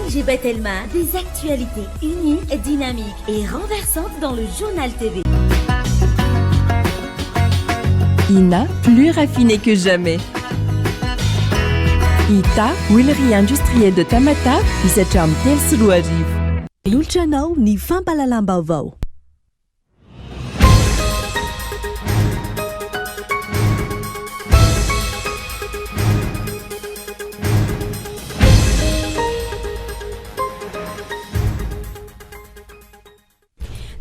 Najib Telma, des actualités uniques, dynamiques et renversantes dans le journal TV. Ina, plus raffiné que jamais. Ita, huilerie industrielle de Tamata, isatram telo arivo. Lolotranao ny fampalalam-baovao.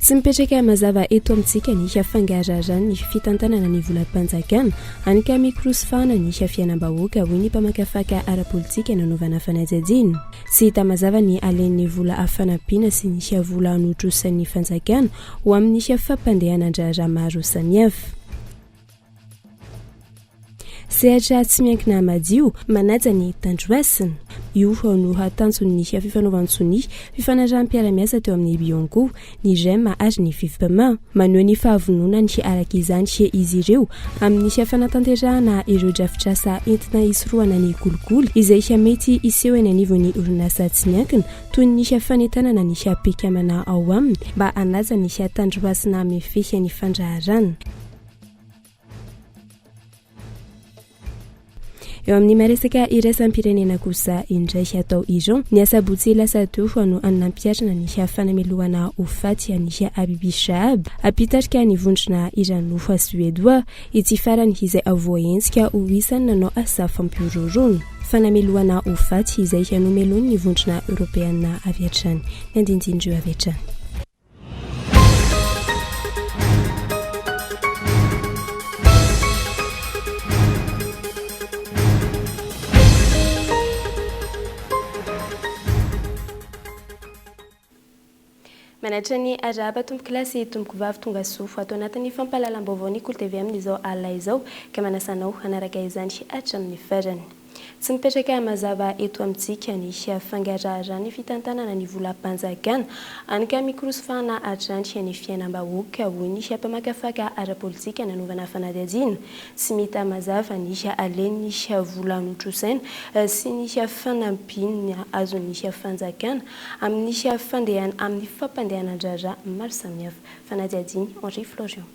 Tsy mipetraka mazava eto amintsika ny hafangararany ny fitantanana ny volam-panjakana anika mikrosofana ny hafianam-bahoaka hoy ny mpamakafaka ara-politika nanaovana fanajajina. Tsy hita mazava ny alen'ny vola hafanampiana sy ny vola anotrosan'ny fanjakana ho amin'ny fampandehanan-draharaha maro samihafa. Sehatra tsy miankina madio manaja ny tandroasina io no hatanjony fifanaovan-tsony fifanaraham-piara-miasa teo amin'ny Biongo ny GEM ary ny FIVPM maneho ny fahavonona ny arak'izany izy ireo amin'ny fanatanterahana ireo drafitrasa entina hisorohana ny kolikoly izay mety hiseho eny anivon'ny orinasa tsy miankina toy ny fanentanana ny ampikamana ao aminy mba hanaja ny tandroasina mifehy ny fandraharana. Eo amin'ny maresaka iraisam-pirenena kosa indray atao Iran ny asabotsy lasa teo no anampiatrana ny fanamelohana ho faty ny Habibi Shahab apitarika ny vondrona iranofa suédois ity farany izay avoentsika ho isany nanao asa fampiororona fanamelohana ho faty izay nomelony ny vondrona européenne avy hatrany ny andindindreo avy hatrany. Manatra ny araba tomboky lasy tomboky vavy tonga sofo atao anatin'ny fampalalam-baovao ny Kolo TV amin'izao alina izao ka manasanao hanaraka izany hatramin'ny farany. Tsy mipetraka mazava eto amintsika ny fangaraharaha fitantanana ny volam-panjakana anika mikrosofana hatrany ny fiainam-bahoaka hoy ny mpamakafaka ara-politika nanaovana fanadihadiana sy mita mazava ny alen'ny vola anotrosaina sy ny fanampiana azon'ny fanjakana amin'ny fandehana amin'ny fampandehanan-draharaha maro samihafa. Fanadihadiana Henri Florian.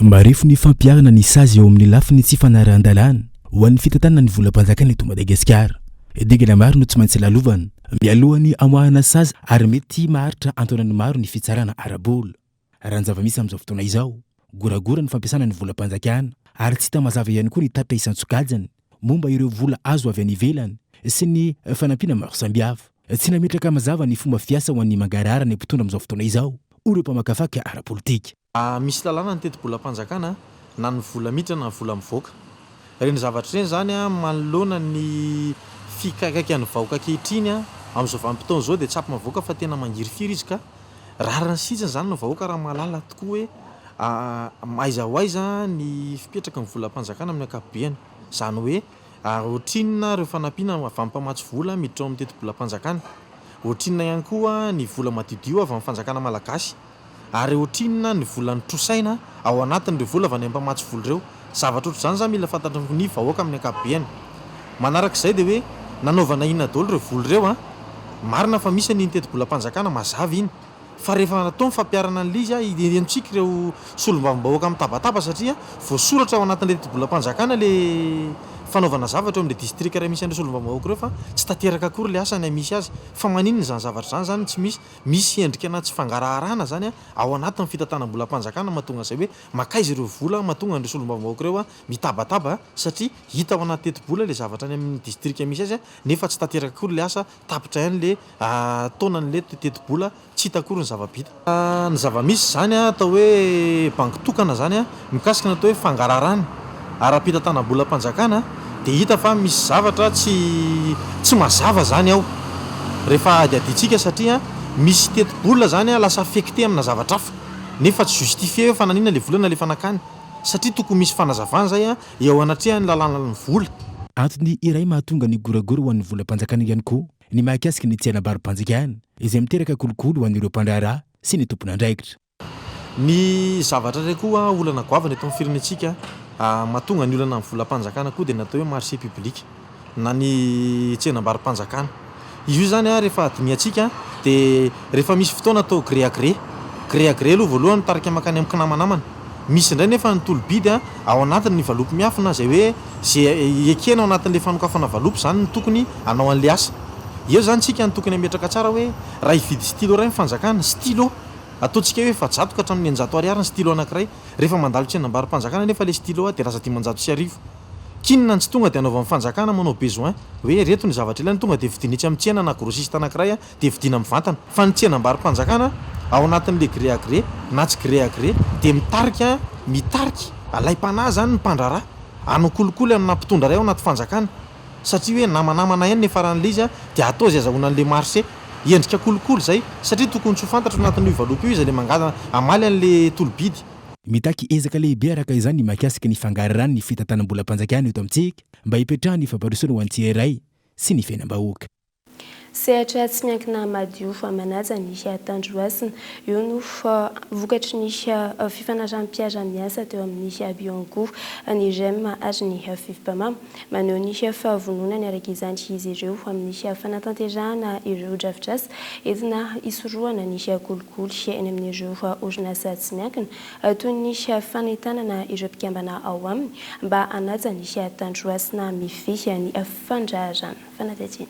Marifo ny fampiarana ny sazy eo amin'ny lafiny tsy fanarahan-dalàna ho an'ny fitantanana ny volam-panjakana eto Madagasikara. Dingana maro no tsy maintsy lalovana mialohany amoahana sazy ary mety maharitra antonany maro ny fitsarana ara-bola. Raha ny zava-misy amin'izao fotoana izao goragora ny fampiasana ny volam-panjakana ary tsy hita mazava ihany koa ny tatra isan-tsokajany momba ireo vola azo avy any ivelany sy ny fanampiana maro samihafa. Tsy nametraka mazava ny fomba fiasa ho an'ny mangarara ny mpitondra amin'izao fotoana izao ireo mpamakafaka ara-politika. Misy lalàna ny teti-bolam-panjakana na ny vola miditra na ny vola mivoaka. Reny zavatra reny zany manoloana ny fikakakany vahoaka ankehitriny amin'izao vanim-potoana izao dia tsapy mavoaka fa tena mangiry-firy izy ka rariny sitsiny zany no vahoaka raha malala tokoa hoe aiza ho aiza ny fipetraka ny volam-panjakana amin'ny ankapobeny. Zany hoe ohatrinina ireo fanampiana avy amin'ny mpamatsy vola miditra ao amin'ny teti-bolam-panjakana. Ohatrinina ihany koa ny vola madidio avy amin'ny fanjakana malagasy ary ohatrinina ny vola nitrosaina ao anatin'ireo vola avy any amin'ny mpamatsy vola ireo. Zavatra ohatr'izany zany mila fantatra ny vahoaka amin'ny ankapobeny. Manarak'izay dia hoe nanaovana inona daholo ireo vola ireo marina fa misy ny teti-bolam-panjakana mazava iny fa rehefa natao ny fampiarana an'ilay izy entsika ireo solombavambahoaka amin'ny tabataba satria voasoratra ao anatin'ilay teti-bolam-panjakana le fanaovana zavatra eo amin'ilay district raha misy an'ireo solombavambahoaka ireo fa tsy tanteraka akory le asany misy azy fa maninona zany zavatra zany tsy misy endrikana tsy fangaraharana zany ao anatin'ny fitantanam-bolam-panjakana mahatonga izay hoe makaizy ireo vola mahatonga an'ireo solombavambahoaka ireo mitabataba satria hita ao anaty teti-bola le zavatra any amin'ny district misy azy nefa tsy tanteraka akory le asa tapitra ihany le taonan'le teti-bola tsy hita akory ny zava-bita. Ny zava-misy zany atao hoe banky tokana zany mikasika ny atao hoe fangaraharana ara-pitantanam-bolam-panjakana dia hita fa misy zavatra tsy mazava zany ao rehefa adiaditsika satria misy teti-bola zany lasa affecté amina zavatra hafa nefa tsy justifie hoe fananina le volana le fanakany satria tokony misy fanazavana zay eo anatrehany lalàna ny vola. Antony iray mahatonga ny goragora ho an'ny volam-panjakana ihany koa ny mahakasika ny tsenam-bary-panjakana izay miteraka kolokolo ho an'ireo mpandraharaha sy ny tompona andraikitra. Ny zavatra iray koa olana goavana eto amin'ny firenentsika mahatonga ny olana amin'ny volam-panjakana koa dia natao hoe marché public na ny tsenam-bary-panjakana. izy io zany a rehefa adimiatsika dia rehefa misy fotoana atao gré aloha voalohany tarika makany amin'ny kinamanamana. Misy indray nefa ny tolobidy ao anatiny ny valopy miafina zay hoe zay ekena ao anatin'le fanokafana valopy zany ny tokony anao an'le asa. Eo zany tsika ny tokony ametraka tsara hoe raha hividy stylo iray mifanjakana stylo ataontsika hoe efa-jato ka hatramin'ny 900 ariary ny stylo anankiray. Rehefa mandalo tsenam-barim-panjakana nefa le stylo dia lasa 500 kinona ny tsy tonga dia anaova mifanjakana manao besoin hoe reto ny zavatra ilany tonga dia vidinitsy amin'ny tsena na grossiste anankiray dia vidiana mivantana. Fa ny tsenam-barim-panjakana ao anatin'le gré à gré na tsy gré à gré dia mitarika alay-panahy zany ny mpandrarà anao kolikoly amina mpitondra ray ao anaty fanjakana satria hoe namanamana ihany ny faran'le izy dia atao izay azahoana an'le marché endrika kolikoly zay satria tokony tsy ho fantatra anatin'io valopy io izy le mangala amaly an'le tolobidy. Mitaky ezaka lehibe araka izany mahakasika ny fangararany ny fitantanam-bola-mpanjakana eto amintsika mba hipetrahany famparisoana ho antsiray sy ny fiainam-bahoaka. Sehatra tsy miankina madio fa manaja nisy Tandroasina eo no vokatry nisy fifanaraham-piara miasa teo amin'nisy Biongo ny GEM ary ny FIFPAMA maneho nisy fahavononany araka izany izy ireo amin'nisy fanatanterahana ireo drafitrasa entina isorohana nisy kolikoly eny amin'ireo orinasa tsy miankina toy nisy fanentanana ireo mpikambana ao aminy mba anaja nisy Tandroasina mify ny fandraharana fanatetiny.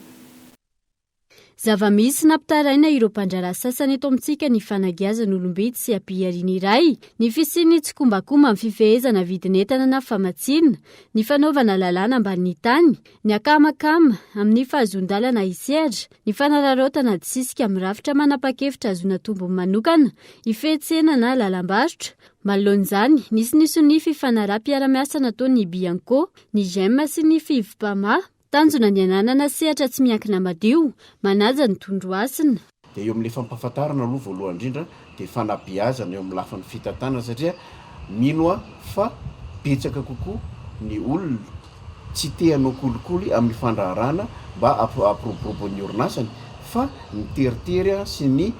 Zava-misy nampitaraina ireo mpandrara sasany eto amintsika ny fanagiazan'olombidy sy ampiariana iray, ny fisiany tsy kombakomba amin'ny fifehezana vidin'entana na famatsiana, ny fanaovana lalàna ambanin'ny tany, ny akamakama amin'ny fahazon-dalana isehatra, ny fanararaotana disisika amin'ny rafitra manapa-kevitra azona tombony manokana, ifehetsena na lalam-barotra. Manoloan'izany, nisy ny fifanaraha-piara-miasa nataon'ny Bianco, ny GEM sy ny FIFPAMA. Tanjona ny ananana sehatra tsy miankina madio, manaja ny Tondroasina. Dia eo amin'ilay fampahafantarana aloha voalohany indrindra dia fanabeazana eo amin'ny lafan'ny fitantanana satria mino fa betsaka kokoa ny olona tsy te-hanao kolikoly amin'ny fandraharana mba apropropony orinasany fa ny teritery sy ny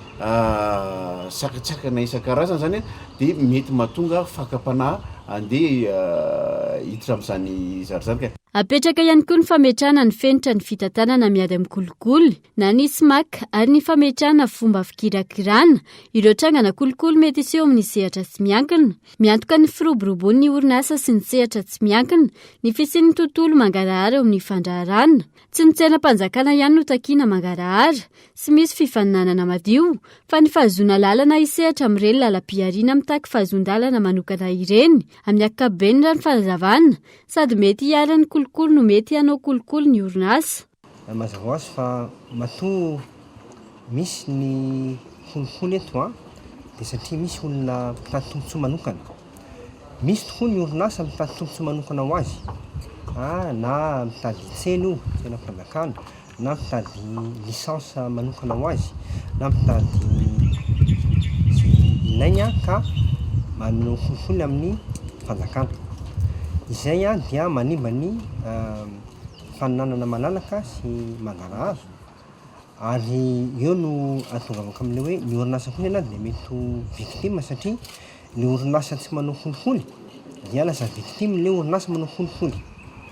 sakitsakana isan-karazany zany dia mety mahatonga fakapanahy andeha hiditra amin'izany zarizarika. Apetraka ihany koa ny fametrahana ny fenitra ny fitantanana miady amin'ny kolikoly na ny SMAC ary ny fametrahana fomba fikirakirana ireo trangana kolikoly mety iseho amin'ny sehatra tsy miankina, miantoka ny firoborobon'ny orinasa sy ny sehatra tsy miankina, ny fisian'ny tontolo mangarahara eo amin'ny fandraharana, tsy ny tsenam-panjakana ihany no takiana mangarahara, sy misy fifaninanana madio, fa ny fahazona lalana isehatra amin'ireny lalam-piariana mitaky fahazon-dalana manokana ireny, amin'ny ankapobeny raha ny fahazavana, sady mety hiara ny kolikoly no mety hanao kolikoly ny orinasa. Mazava ho azy fa matoa misy ny kolikoly eto dia satria misy olona mitady tombontsoa manokana. Misy tokoa ny orinasa mitady tombontsoa manokana ho azy. Na mitady tsena io, tsena fanjakana, na mitady lisansa manokana ho azy, na mitady izay ilainy ka manao kolikoly amin'ny fanjakana. Izay dia manimba ny faninanana malalaka sy mangarahara ary eo no atongavaka amin'ilay hoe ny orinasa koa dia mety ho victime satria ny orinasa tsy manao kolikoly dia lasa victime ilay orinasa manao kolikoly.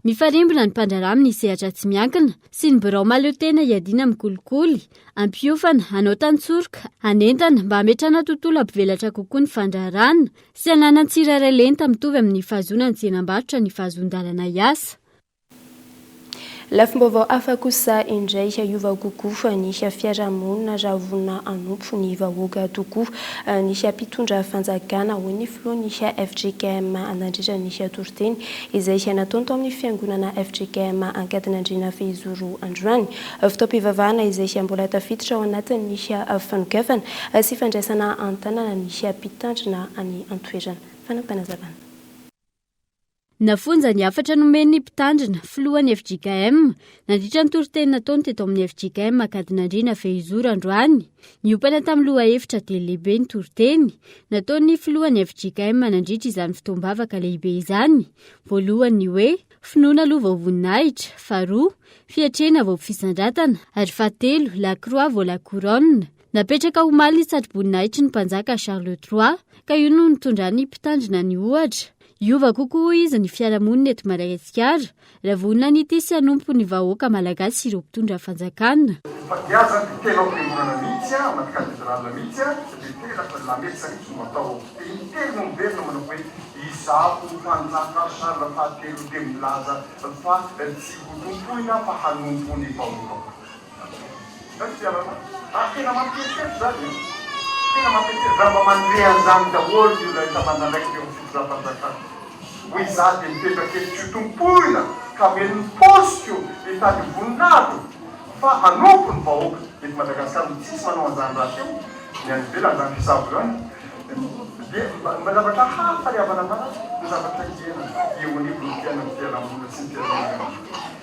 Mifarimbona ny mpandrarà amin'ny sehatra tsy miankina sy ny birao mahaleo tena hiadiana amin'ny kolikoly, ampiofana, hanao tantsorika, hanentana mba hametrana tontolo ampivelatra kokoa ny fandraharana sy hanana tsirairay lenta mitovy amin'ny fahazona ny tsenam-barotra ny fahazon-dalana iasa. Lafim-baovao hafa kosa indray iova kokoa fa nisy fiarahamonina raha vonina anompo ny vahoaka tokoa nisy mpitondra fanjakana ho ny filoha nisy FGKM anandritra nisy toroteny izay nataony tao amin'ny fiangonana FGKM Ankadinandriana Fehizoro Androany. Fitaom-pivavahana izay mbola tafiditra ao anatin'ny nisy fanokafana sy fandraisana an-tanana nisy mpitandrina any an-toerana. Fanampanazavana. Nafonja ny afatra nomen'ny mpitandrina filohan'ny FGKM nandritra ny toroteny nataony teto amin'ny FGKM Ankadinandriana Fehizoro Androany. Niopana tamin'ny loha hevitra telo lehibe ny toroteny nataony filohan'ny FGKM nandritra izany fotoam-bavaka lehibe izany. Voalohany hoe finoana aloha vao voninahitra, faharoa fiatrena vao fisandratana ary fahatelo la croix vao la couronne. Napetraka ho maly ny tsatry-boninahitry ny mpanjaka Charles III ka io no nitondran'ny mpitandrina ny ohatra. Iova kokoa izy ny fiarahamonina eto Madagasikara raha vonina n'ity sy hanompo ny vahoaka malagasy ireo mpitondra fanjakana. Fadiaza ny tena am-piangonana mihitsy amatikadirala mihitsy dia tena lamety saritsy no atao teny mombelona manao hoe izabo fanjaka sarla fahatelo dia milaza fa tsy hotompoina fa hanompo ny vahoaka. Tena mampietety zany tena mampietety zava mandrehan'izany daholo io ilay tamana raiky eo fitoza fanjakana. Hoy za dia mipetraka tsy hotompoina ka meny posiko hitady voninahiko fa hanompo ny vahoaka eto Madagasikara tsisy manao an'izany raha teo ny any ivelany zany fisabo zany dia zavatra hafa ry havana manazy ny zavatra hiena eo anivony ny fiarahamonina sy ny fiarahamonina.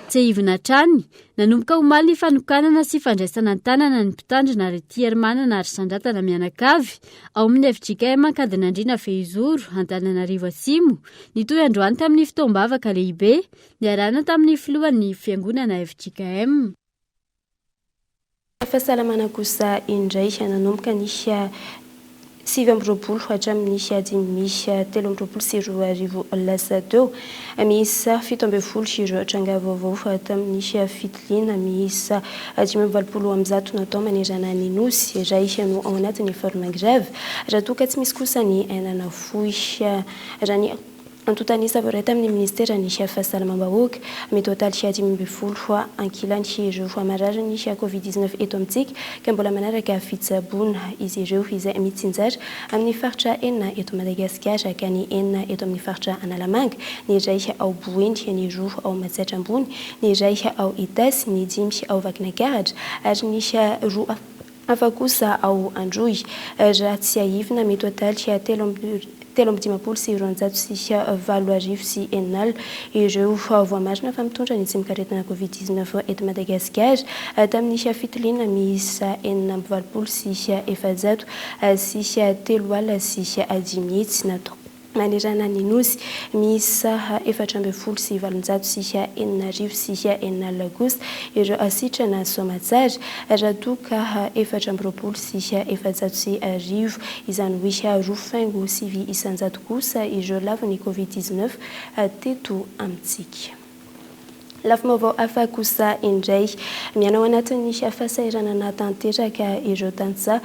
Tsy hivina hatrany nanomboka omaly ny fanokanana sy fandraisana ny tanana ny mpitandrina ary Tiarimanana ary Sandratana mianakavy ao amin'ny FJKM ankadiny Andriana Fehizoro Antananarivo Atsimo nitoy androany tamin'ny fitoam-bavaka lehibe niarahana tamin'ny filohan'ny fiangonana FJKM. Fahasalamana kosa indray nanomboka ny 7 hatramin'ny 13 lasa teo miisa 17 ireo tranga vaovao tamin'ny fitiliana miisa 520 natao manerana ny nosy iray no ao anatin'ny forme grève raha toka tsy misy kosa ny ainana fohy raha ny antotanisa voreta amin'ny ministera ny fahasalamam-bahoaka mitotaly 520 ankilany ireo amararany COVID-19 eto amintsika ka mbola manaraka fitsaboana izy ireo izay mitsinjara amin'ny faritra enina eto Madagasikara ka ny enina eto amin'ny faritra Analamanga ny iray ao Boendy ny roa ao Matsaitrambony ny iray ao Itasy ny 5 ao Vakinankaratra ary ny roa hafa kosa ao Androy raha tsy ahivina mitotaly 3 sy 7 sy enal ireo voamarina fa mitondra ny tsy mikaretina COVID-19 eto Madagasikara tamin'ny fitiliana miisa 7 sy 700 sy 3 sy 10 natao manerana ny nosy miisa 400 sy 700 sy 9 sy 9 kosa ireo asitrana somatsara raha toka 420 sy 700 sy 10 izany hoe rofaingo sy 100 kosa ireo lavan'ny COVID-19 teto amintsika. Lafim-baovao hafa kosa indray mianao anatin'ny fahasahiranana tanteraka ireo tantsaha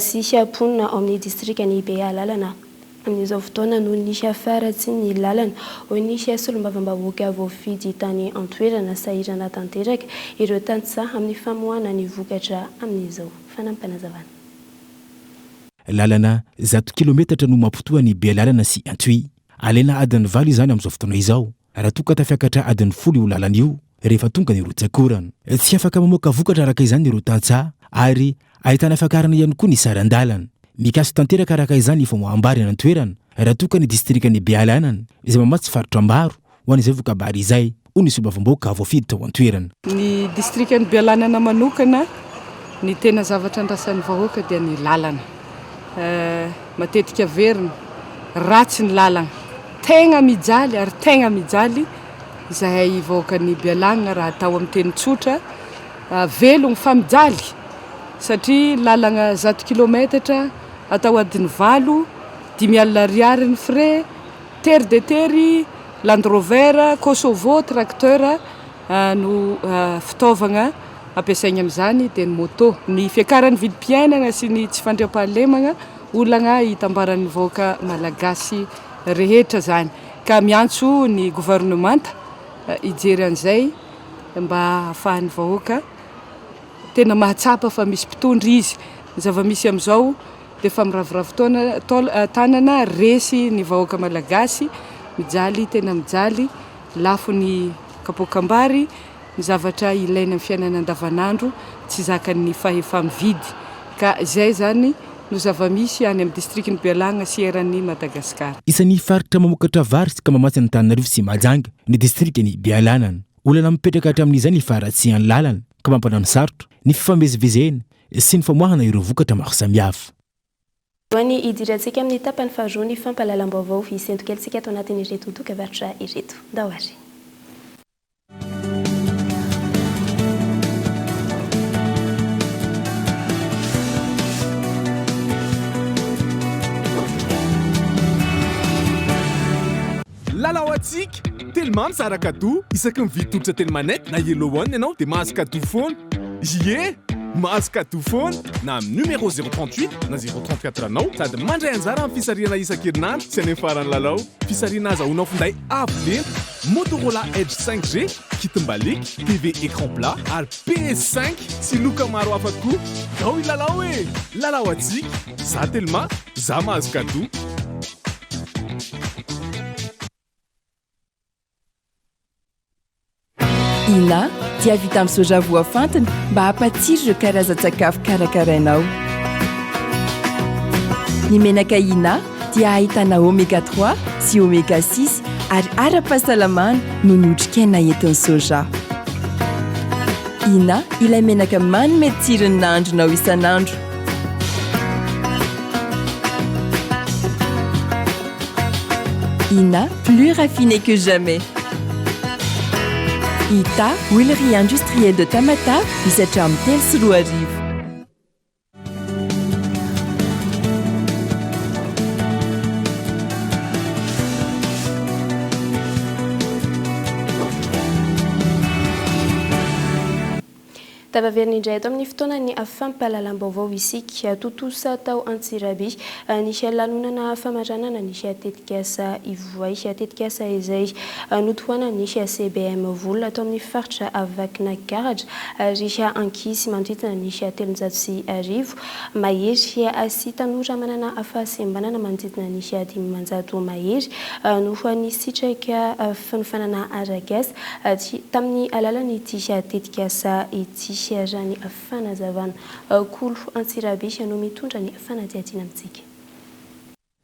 sy ponina ao amin'ny distrikany Bealalana amin'izao fotoana no ny faratsy ny lalana ho ny solombavam-bahoaka voafidy tany antoerana sahirana tanteraka ireo tantsaha amin'ny famoahana ny vokatra amin'izao fanampanazavana. Lalana 100 kilometatra no mampitoany Bealalana sy Antui. Alaina adiny 8 izany amin'izao fotoana izao. Raha toka tafiakatra adiny 10 io lalana io rehefa tonga ny rotsakorana. Tsy afaka mamoaka vokatra araka izany ireo tantsaha ary ahitana fakarana ihany koa ny sarandalana. Mikaso tanteraka araka izany famoaham-bary any toerana raha toka ny distrikany Bealanana izay mamatsy faritra-mbaro ho an'izay vokabary izay ho ny solombavam-bahoaka voafiditra ao an-toerana. Ny distrikany Bealanana manokana ny tena zavatra andrasan'ny vahoaka dia ny lalana. Matetika verina ratsy ny lalana tegna mijaly ary tegna mijaly izay vahoakan'ny Bealanana raha atao amin'ny teny tsotra velogny fa mijaly satria lalana 100 kilometatra atao adiny 8 5,000 ny frais terre de terre Land Rover Kosovo tracteur no fitaovagna ampiasaigna amin'izany dia ny moto ny fiakaran'ny vidim-piainana sy ny tsy fandriam-pahalemana olana hitambaran'ny vahoaka malagasy rehetra zany ka miantso ny gouvernemanta hijery an'izay mba hahafahan'ny vahoaka tena mahatsapa fa misy mpitondra izy ny zava-misy amin'izao dia fa miravoravo tanana resy ny vahoaka malagasy mijaly tena mijaly lafo ny kapokam-bary ny zavatra ilaina amin'ny fiainana andavanandro tsy zakan'ny fahefa-mividy ka izay zany no zava-misy any amin'ny distrikny Bealanana sy eran'ny Madagasikara. Isan'ny faritra mamokatra vary sy kamamasy ny Antananarivo sy Mahajanga ny distrikny Bealanana. Olana mipetraka hatramin'izay ny faratsian'ny lalana ka mampanano sarotra ny fifamezivezena sy ny famoahana ireo vokatra maro samihafa. Hoany idirantsika amin'ny tapany faharoa ny fampahalalam-baovao isentokelsika ato anatin'ny ireto tokavaritra ireto. Dahoary. tellement mitsara cadeau isaky mividy totra teny manety na yellow one ianao dia mahazo cadeau foana ie mahazo cadeau foana na amin'ny numéro 038 na 034 anao sady mandray anjara amin'ny fisariana isan-kerinandro sy any farany lalao fisariana azahoanao finday avo lenta Motorola Edge 5G kit-mbaliky TV écran plat ary PS5 sy loka maro hafa koa ao ilalao e lalao atsika za tellement za mahazo cadeau. Ina dia vita amin'ny soja voafantina mba hampatsiro ireo karazan-tsakafo karakarainao. Ny menaka Ina dia ahitana oméga 3 sy oméga 6 ary ara-pahasalamana no notrikaina entin'ny soja. Ina ilay menaka manome tsirony nahandronao isan'andro. Ina, plus raffiné que jamais. Ita, huilerie industrielle de Tamatave, misatra amin'ny telo sy roa arivo. Tavaverina indray eto amin'ny fotoana ny fampahalalam-baovao isika totosa tao Antsirabe nisy lanonana famaranana nisy tetikasa ivoay tetikasa izay notohana nisy CBM vola atao amin'ny faritra Avakina Garatra ary ankizy manodidina nisy 300 mahery sy tanora manana fahasembanana manodidina nisy 500 mahery no nisitraka fanofanana aragasy tamin'ny alalany ity tetikasa ity rany fanazavana kolo Antsirabe no mitondra ny fanadihadiana amintsika.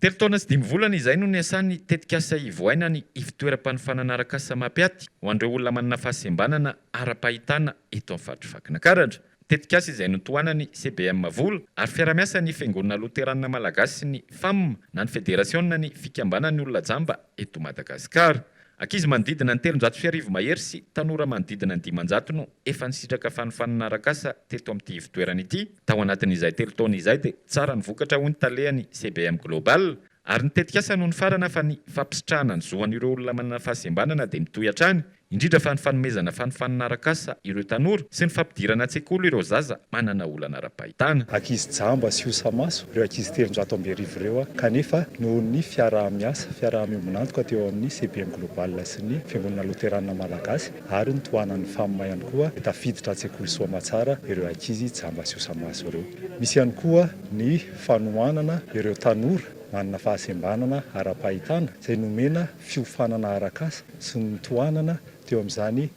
Telo taona sy 5 volana izay no niasany tetikasa ivoaina ny ivitoeram-panofanana arakasa mapiaty ho andreo olona manana fahasembanana ara-pahitana eto amin'ny faritra Vakina Karatra. Tetikasa izay notohana ny CBM vola ary fiara-miasa ny fiangonana loterana malagasy ny FAM na ny federasiona ny fikambanan'ny olona jamba eto Madagasikara. Ankizy manodidina ny 300 mahery sy tanora manodidina ny 500 no efa nisitraka fanofanana arakasa teto amin'ity ivitoerana ity. Tao anatin'izay 3 taona izay dia tsara ny vokatra ho ny talehany CBM Global ary ny tetikasa no ny farana fa ny fampisitrahana ny zoan'ireo olona manana fahasembanana dia mitohy hatrany indrindra fa ny fanomezana fanofanana arakasa ireo tanora sy ny fampidirana an-tsekoly ireo zaza manana olana ara-pahitana. Ankizy jamba sy osamaso ireo ankizy 320 ireo kanefa noho ny fiaraha-miasa fiaraha-miombonantoka teo amin'ny CBM Global sy ny fiangonana loterana malagasy ary ny tohanan'ny FAM ihany koa tafiditra an-tsekoly Soamatsara ireo ankizy jamba sy osamaso ireo. Misy ihany koa ny fanohanana ireo tanora manana fahasembanana ara-pahitana izay nomena fiofanana arakasa sy ny tohanana teo amin'izany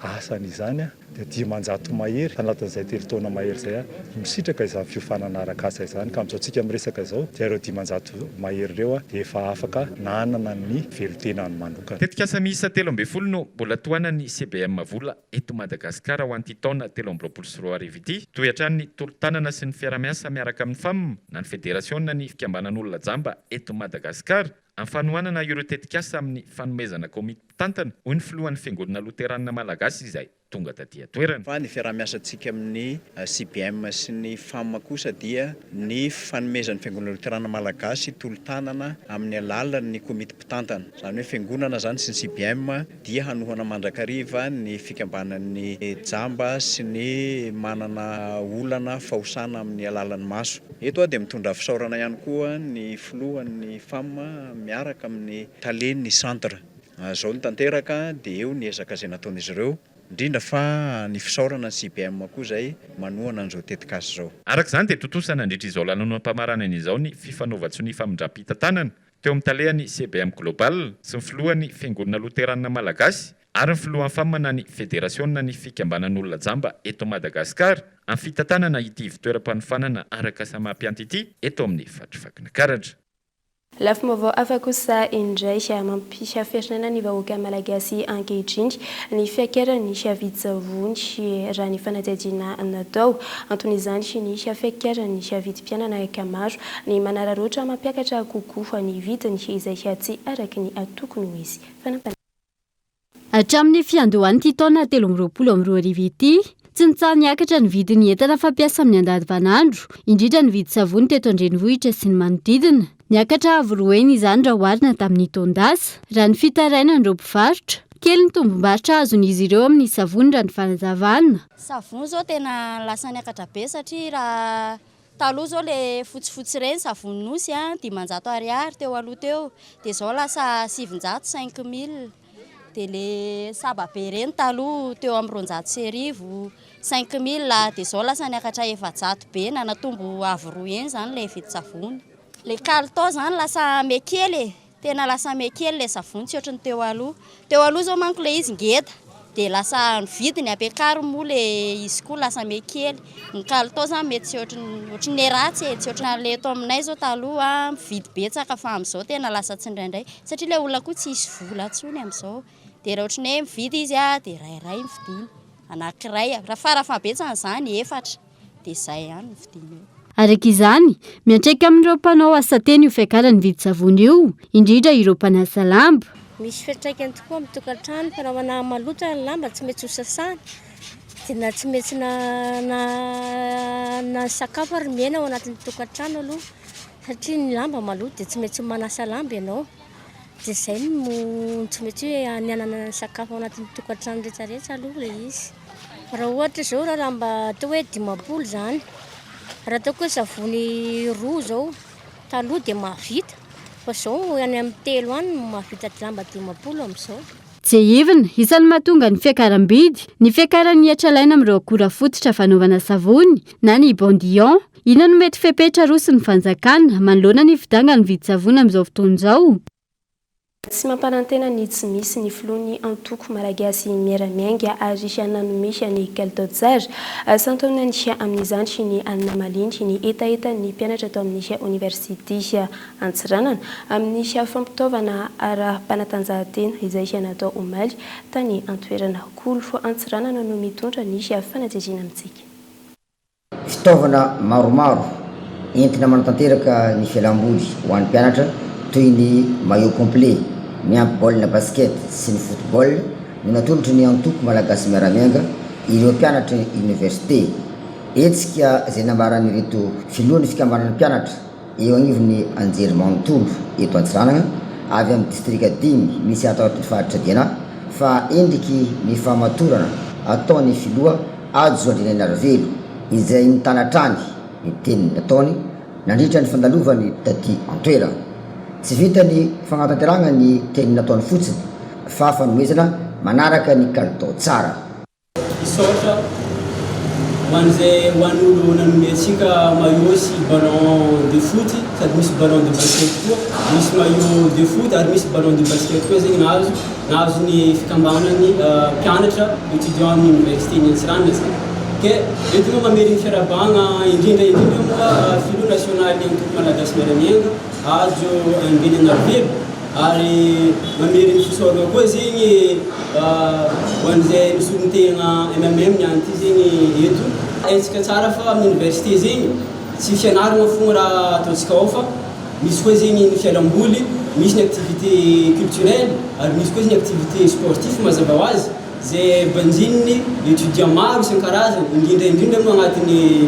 asany izany dia 500 mahery anatin'izay 3 taona mahery izay misitraka izany fiofanana arakasa izany ka amin'izao tsika miresaka izao dia ireo 500 mahery ireo dia efa afaka nanana ny velotenany manokana. Tetikasa miisa 13 no mbola tohana ny CBM vola eto Madagasikara ho an'ity taona 2024 ity toy hatrany ny tolo-tanana sy ny fiara-miasa miaraka amin'ny FAM na ny federasiona ny fikambanan'olona jamba eto Madagasikara amin'ny fanohanana ireo tetikasa amin'ny fanomezana komity mpitantana ho ny filohan'ny fiangonana loterana malagasy izay tonga taty toerana. Fa ny fiara-miasantsika amin'ny CBM sy ny FAM kosa dia ny fanomezan'ny fiangonana loterana malagasy tolo-tanana amin'ny alalan'ny komity mpitantana. Izany hoe fiangonana zany sy ny CBM dia hanohana mandrakariva ny fikambanan'ny jamba sy ny manana olana fahosana amin'ny alalan'ny maso. Eto dia mitondra fisaorana ihany koa ny filohan'ny FAM miaraka amin'ny talen'ny centre. Zao ny tanteraka dia eo ny ezaka izay nataon'izy ireo indrindra fa ny fisaorana ny CBM koa izay manohana an'izao tetikasa izao. Araka izany dia totosana nandritra izao lanonam-pamaranana izao ny fifanaova-tsony famindram-pitantanana teo amin'ny talehany CBM Global sy ny filohan'ny fiangonana loterana malagasy ary ny filohan'ny FAM na ny federasiona ny fikambanan'olona jamba eto Madagasikara amin'ny fitantanana ity ivitoeram-panofanana arakasa mapianty ity eto amin'ny faritra Vakina Karatra. Lafy vaovao hafa kosa indray mampisy fiantraikany ny vahoaka malagasy ankehitriny ny fiakarany fiavidy-tsavony raha ny fanadihadiana natao anton'izany ny fiakarany fiavidim-pianana maro ny manararaotra mampiakatra kokoa ny vidiny izay tsy araky ny tokony ho izy. Hatramin'ny fiandohan'ity taona 2024 ity Tsy nitsaha niakatra ny vidin'ny entana fampiasa amin'ny andavanandro, indrindra ny vidy savony teto an-drenivohitra sy ny manodidina. Niakatra avy-roeny izany raha oharina tamin'ny taon-dasa. Raha ny fitarainan'ireo mpivarotra, kely ny tombom-barotra azon'izy ireo amin'ny savony raha ny fanazavana. Savony zao tena lasa niakatra be satria raha taloha zao le fotsifotsy reny savony nosy 500 ariary teo aloha teo, dia zao lasa 700 5000. Dia le saba be reny taloha teo amin'ny 200 5000, dia zao lasa niakatra 400 be na natombo avy-roa eny zany le vidy savony. Le kalitao zany lasa mekely, tena lasa mekely le savony tsy ohatran'ny teo aloha. Teo aloha zao manko le izy ngeda, dia lasa ny vidiny ampiakary moa le izy koa lasa mekely. Ny kalitao zany mety tsy ohatran'ny ratsy, tsy ohatran'ny le eto aminay zao taloha mividy betsaka fa amin'izao tena lasa tsy indraindray satria le olona koa tsy isy vola tsony amin'izao. Dia raha ohatran'ny hoe mividy izy dia rairay mividiana, anankiray raha farafabetsany zany 4, dia izay ihany mividiana. Araka izany, miantraika amin'ireo mpanao asa teny io fiakarany vidy savony io, indrindra ireo mpanasa lamba. Misy fiantraikany tokoa amin'ny tokantrano, fanaovana malotra ny lamba tsy mety ho sasana, dia tsy mety na sakafo ary miaina ao anatin'ny tokantrano aloha, satria ny lamba maloto dia tsy mety manasa lamba ianao. Dia izay no tsy mety hoe anianana sakafo ao anatin'ny tokantrano rehetrarehetra aloha le izy. Raha ohatra zao raha lamba atao hoe 500 zany, raha ataoko hoe savony 2 zao taloha dia mahavita, fa zao any amin'ny 3 any mahavita lamba 500 amin'izao. Jehivina, isan'ny mahatonga ny fiakaram-bidy, ny fiakaran'ny hatralaina amin'ireo akora fototra fanaovana savony na ny bondion. Ina no mety fepetra roso ny fanjakana manoloana ny fidanga ny vidy savony amin'izao fotoan'izao? Tsy mampanantena ny tsy misy ny filohan'ny antoko malagasy miaramiainga ary nanome ny kalitao tsara santaona ny amin'izany sy ny anina malindry ny etaeta ny mpianatra atao amin'ny université Antsiranana amin'ny fampitaovana ara-panatanjahantena izay natao omaly tany antoerana Kolofo Antsiranana no mitondra ny fanajejina amintsika. Fitaovana maromaro entina manatanteraka ny fialamboly ho an'ny mpianatra toy ny maillot complet, ny baolina basket sy ny football no natolotry ny antoko malagasy miaramianga ireo mpianatra université. Etsika izay nambaran'ireto filohan'ny fikambanana mpianatra eo agnivon'ny anjery manontolo eto Antsiranana avy amin'ny distrika 5 misy ato anatin'ny faritra Diana fa endriky ny famatorana ataony filoha Adzo Andrinanarivelo izay mitanatrany ny teniny nataony nandritra ny fandalovany taty Antoera. Tsy vita ny fanatanterahana ny teniny nataony fotsiny fa fanomezana manaraka ny kalitao tsara. Isotra ho an'olo nanome antsika maillot sy ballon de foot, sady misy ballon de basket koa, misy maillot de foot ary misy ballon de basket koa zegny nahazo ny fikambanany mpianatra étudiant amin'ny université-ny Antsiranana zany. Ke entina mameriny fiarabagna indrindra moa filo nasionaly antoko malagasy miaramiainga Adzo Andrinanarivelo ary mameriny fisoragna koa zegny ho an'izay misorontegna MMM niany ty zegny eto. Aitsika tsara fa amin'ny université zegny tsy fianarana fogna raha ataontsika ao fa misy koa zegny ny fialamboly, misy ny activité culturelle ary misy koa zegny activité sportif mazava ho azy zay banjininy étudiant maro isan-karazany indrindra moa agnatin'ny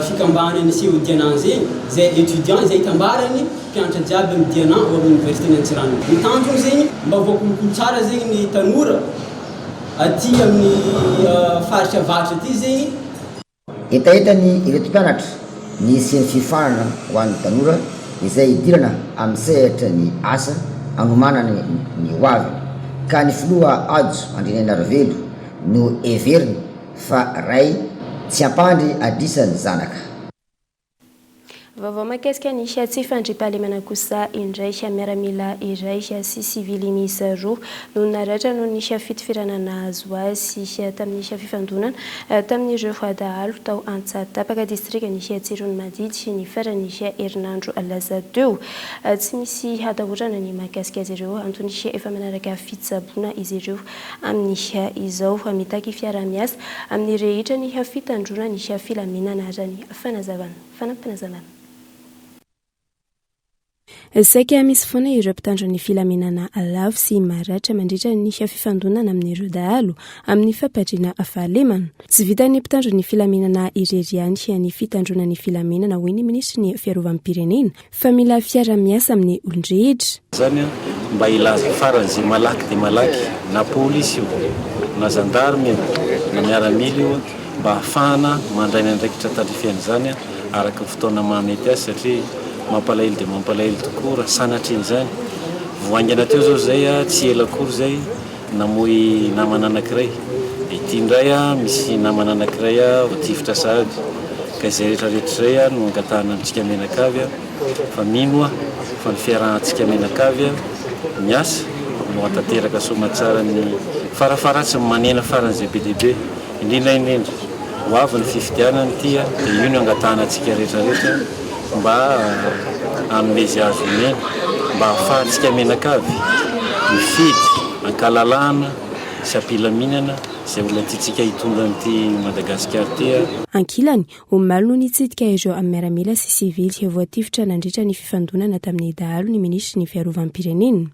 fikambanany CEO Diana zegny zay étudiant zay tambarany mpianatra jiaby amin'ny Diana ao amin'ny université-ny Antsiranana. Ny tanjony zegny mba voakolokolo tsara zegny ny tanora aty amin'ny faritra avaratra aty zegny. Etaetany ireto mpianatra ny sy ny fifanana ho an'ny tanora izay idirana amin'ny sehatra ny asa anomanany ny hoavy ka ny filoha Adzo Andrinanarivelo no everiny fa ray tsy ampandry adrisany zanaka. Vaovao mahakasika ny tsy fandriam-pahalemana kosa indray miaramila iray sy sivily miisa 2 no naratra no ny fito firanana azo azy tamin'ny fifandonana tamin'ireo dahalo tao Antsatapaka distrika ny Tsirony Madidy sy ny farany herinandro lasa teo. Tsy misy hatahorana ny mahakasika azy ireo antony efa manaraka fitsaboana izy ireo amin'ny izao mitaky fiara-miasa amin'ny rehetra ny fitandrona ny filaminana ary ny fanazavana. saika misy foana ireo mpitandro ny filaminana alavo sy maratra mandritra nisy fifandonana amin'ireo dahalo amin'ny fampandriana fahalemana. Tsy vitany mpitandro ny filaminana ireriany ny fitandrona ny filaminana hoy ny ministry ny fiarovam-pirenena fa mila fiara-miasa amin'ny olon-drehetra. Zany mba ilaza faran'izay malaky dia malaky na polisy io na zandarmy na miaramila io mba ahafahana mandray ny andraikitra tadrifiana zany araka fotoana mahamety azy satria mampalahelo dia mampalahelo tokoa raha sanatriny zany. Voaingana teo zao zay tsy ela akory zay namoy namana anankiray ity indray misy namana anankiray voatifitra sahady ka izay rehetrarehetra zay no angatahana antsika menakavy fa mino fa ny fiarahantsika menakavy miasa no atateraka somatsara ny farafaratsy manena faran'izay be dehibe indrindra ho avy ny fifidianany ity dia io no angatahana antsika rehetrarehetra mba amezy azo mena mba ahafahantsika menakavy mifidy ankalalana sy ampilaminana izay olona titsika hitondra n'ity Madagasikara ty. Ankilany omaly no nitsidika ireo amin'ny miaramila sy sivily voatifitra nandritra ny fifandonana tamin'ny dahalo ny ministry ny fiarovam-pirenena.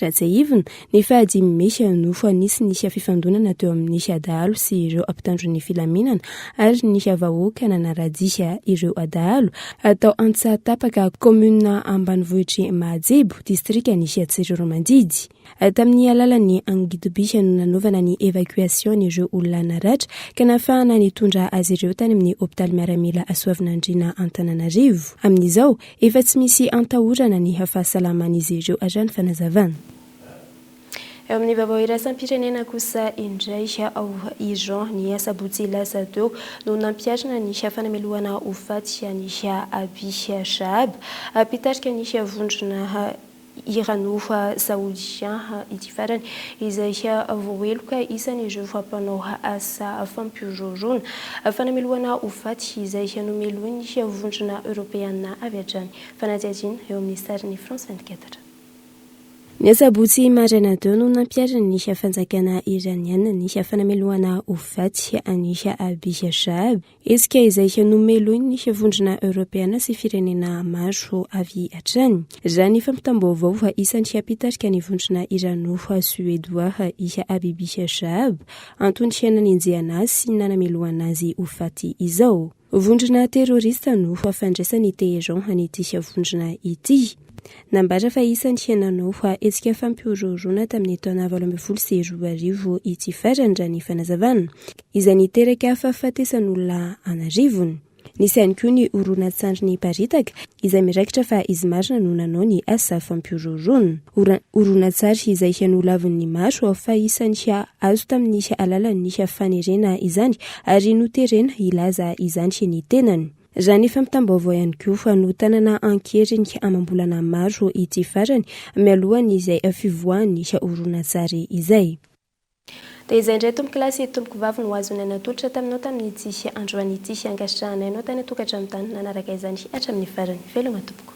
Ratsahivina ny fahadimy mesy nofo nisy fifandonana teo amin'ny dahalo sy ireo ampitandro ny filaminana ary nisy vahoaka nanaradiha ireo dahalo atao Antsatapaka commune ambanivohitry Mahajebo distrika nisy Tsiroromandidy. Tamin'ny alalan'ny angidobisha no nanaovana ny evacuation ireo olona naratra ka nafahana nitondra azy ireo tany amin'ny hôpitaly miaramila Soavinandriana Antananarivo. Amin'izao efa tsy misy antahorana ny fahasalaman'izy ireo hatrany fanazavana. Eo amin'ny vaovao iraisam-pirenena kosa indray ao Iran ny sabotsy lasa teo no nampiarina ny fanamelohana ho faty ny Abi Shahab apitarika ny vondrona Iranofa saoudien ity farany izay voaheloka isan'ireo fampanao asa fampiororona fanamelohana ho faty izay nomeloiny vondrona européenne avy hatrany. Fanadihadina eo amin'ny sarin'ny France 24. Ny sabotsy maraina teo no nampiarina ny fanjakana iraniana ny fanamelohana ho faty ny Abi Shahab esika izay nomeloiny ny vondrona européenne sy firenena maro avy hatrany. Raha ny fampitam-baovao isan'ny apitarika ny vondrona iranofa suédois Abi Shahab antony nanenjehana azy sy nanamelohana azy ho faty izao. Vondrona terrorista no fandraisany Teheran an'ity vondrona ity. Nambara fa isan'ny nanao etsika fampiororona tamin'ny taona 2012 ity farany raha ny fanazavana izay niteraka fahafatesan'olona anarivony. Nisy ihany koa ny horonan-tsandry ny paritaka izay miraikitra fa izy marina no nanao ny asa fampiororona. Horonan-tsary izay nolavin'ny maro fa isan'ny azo tamin'ny alalan'ny fanerena izany ary noterena ilaza izany ny tenany. Raha ny fampitam-baovao ihany koa no tanana ankeriny amam-bolana maro ity farany mialohany izay fivoahan'ny horonan-tsary izay. Dia izay indray tomboky lasy tomboky vavy no azo nanatolotra taminao tamin'ity androany ity angastrahanay tany tokatramin-tany nanaraka izany hatramin'ny farany. Veloma tompoko.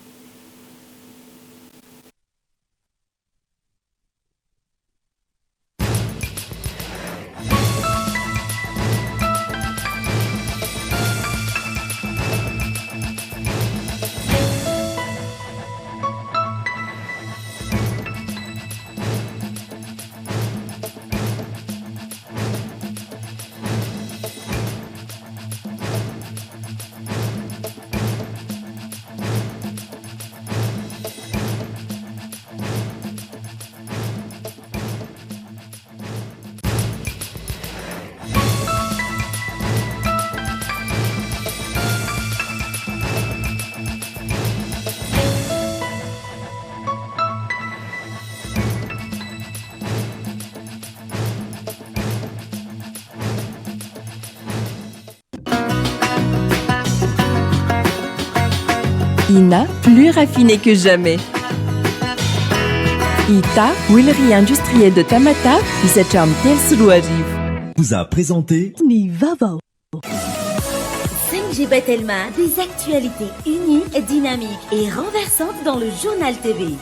Ina, plus raffiné que jamais. Ita, huilerie industrielle de Tamata, Isacham Telsuruariv. Vous a présenté Nivava. 5G Batelma, des actualités unies, dynamiques et renversantes dans le journal TV.